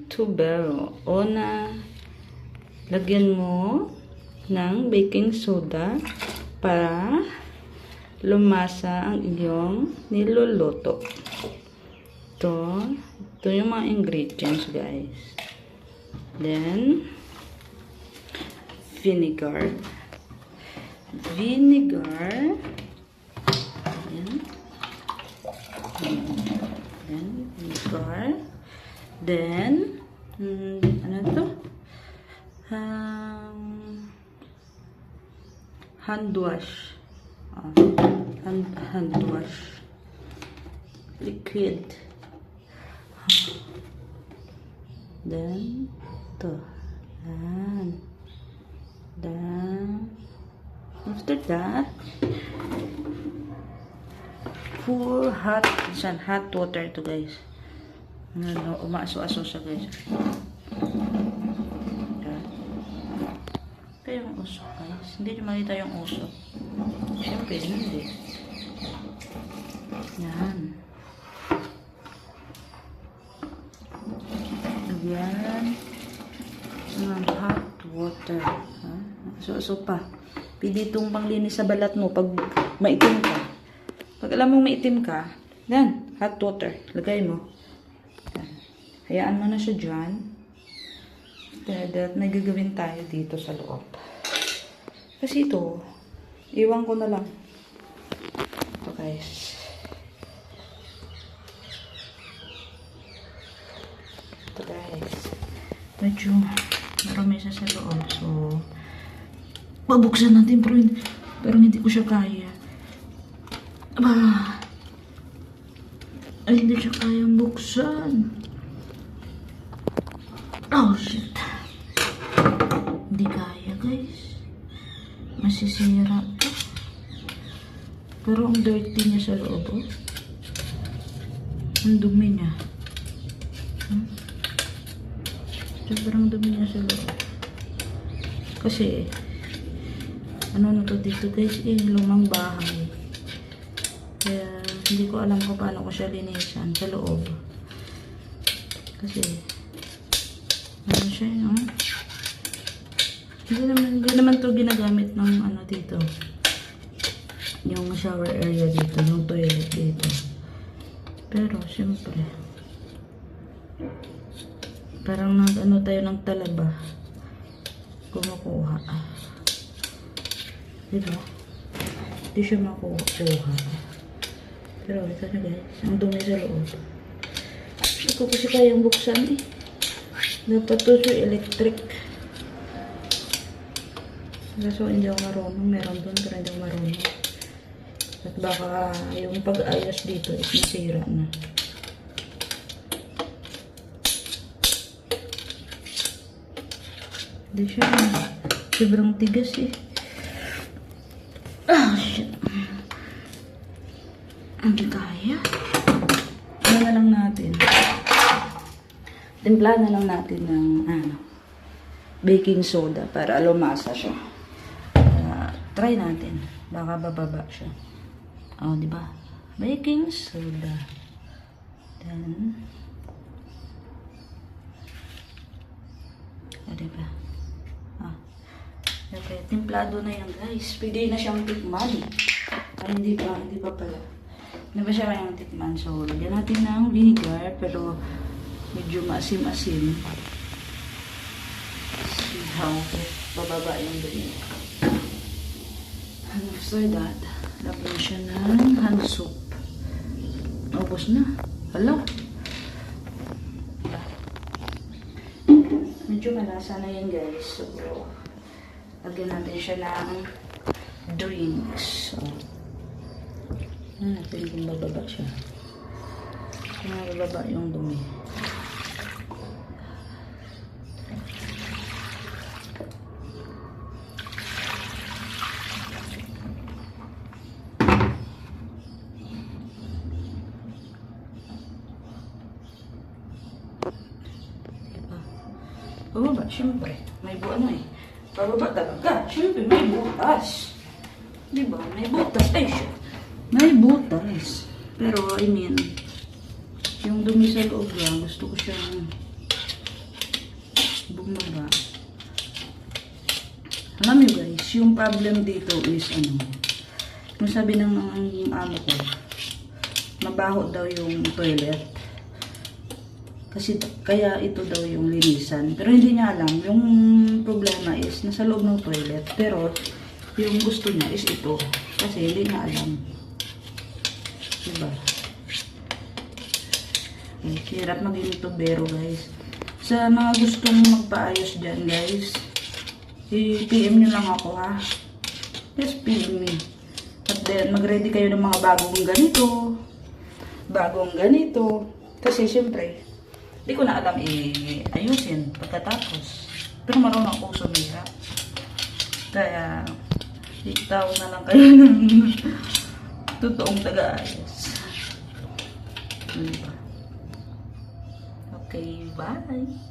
tubero o na lagyan mo ng baking soda para lumasa ang iyong niluluto. Ito yung mga ingredients, guys. Then, vinegar. Ayan. Then, vinegar. Then, ano to? Hand wash. Hand wash. Liquid. Then, ito. Then, after that, full hot water to, guys. Umaaso-aso siya, guys. Ito yung usok, guys. Hindi nyo makita yung usok. Siyempre, hindi. Yan. Lagyan ng hot water. So pa. Pwede itong panglinis sa balat mo pag maitim ka. Pag alam mong maitim ka, yan, hot water. Lagay mo. Yan. Hayaan mo na siya dyan. At may gagawin tayo dito sa loob. Kasi ito, iwan ko na lang. Ito, guys. Ito, guys. Medyo marami siya sa loob. So, babuksan natin. Pero hindi ko siya kaya. Ay, hindi siya kayang buksan. Oh, shit. Hindi kaya, guys. Masisira ito. Pero ang dirty niya sa loob, oh. Ang dumi niya. Sobrang dumi niya sa loob. Kasi, ano na to dito, guys, lumang bahay. Kaya, hindi ko alam kung paano ko siya linisan sa loob. Kasi, ano siya, no? Hindi naman to ginagamit ng ano dito. Yung shower area dito, yung toilet dito. Pero, siyempre, parang nag-ano tayo ng talaba. Kumukuha. Diba? Hindi siya makukuha. Pero ito na, guys. Ang dumi sa loob. Hindi ko kasi kayang buksan, eh. Dapat to sa electric. Kaso hindi ako marunong. Meron doon pero hindi ako marunong. At baka yung pag-ayos dito is masira na. Hindi siya. Sobrang tigas, eh. Ah, shit. Hindi kaya. Ano na lang natin? Timpla na lang natin ng baking soda para lumasa siya. Try natin. Baka bababa siya. Oh, di ba? Baking soda. Then, di ba? Okay, timplado na yan, guys. Pwede na siyang tikman. Ay, hindi pa pala. Hindi pa siya kayang tikman. So, lagyan natin ng vinegar, pero medyo maasim-asim. See how bababa yung dumi. And after that, lagyan siya ng hand soap. Ubos na. Hala. Medyo malasa na yan, guys. So, lagyan natin siya ng drinks. So, natin kung bababa siya. Kung bababa yung dumi. Bababa, syempre. May buwan eh. Bababa talaga. Syempre, may butas. Diba? May butas. Ay, shit. May butas. Pero, I mean, yung dumi sa loob lang, gusto ko siyang Kumbaga, alam nyo guys, yung problem dito is yung sabi ng amo ko, mabaho daw yung toilet. Kasi kaya ito daw yung linisan. Pero hindi niya alam, yung problema is nasa loob ng toilet. Pero yung gusto niya is ito. Kasi hindi niya alam. Diba? Hirap maging tubero guys. Sa mga gustong magpaayos dyan guys, i-PM nyo lang ako ha. Just PM me. At then mag-ready kayo ng mga bagong ganito. Kasi syempre, hindi ko na alam ayusin pagkatapos. Pero marunong akong sumira. Kaya, ikaw na lang kayo ng totoong taga-ayos. Diba? Okay, bye!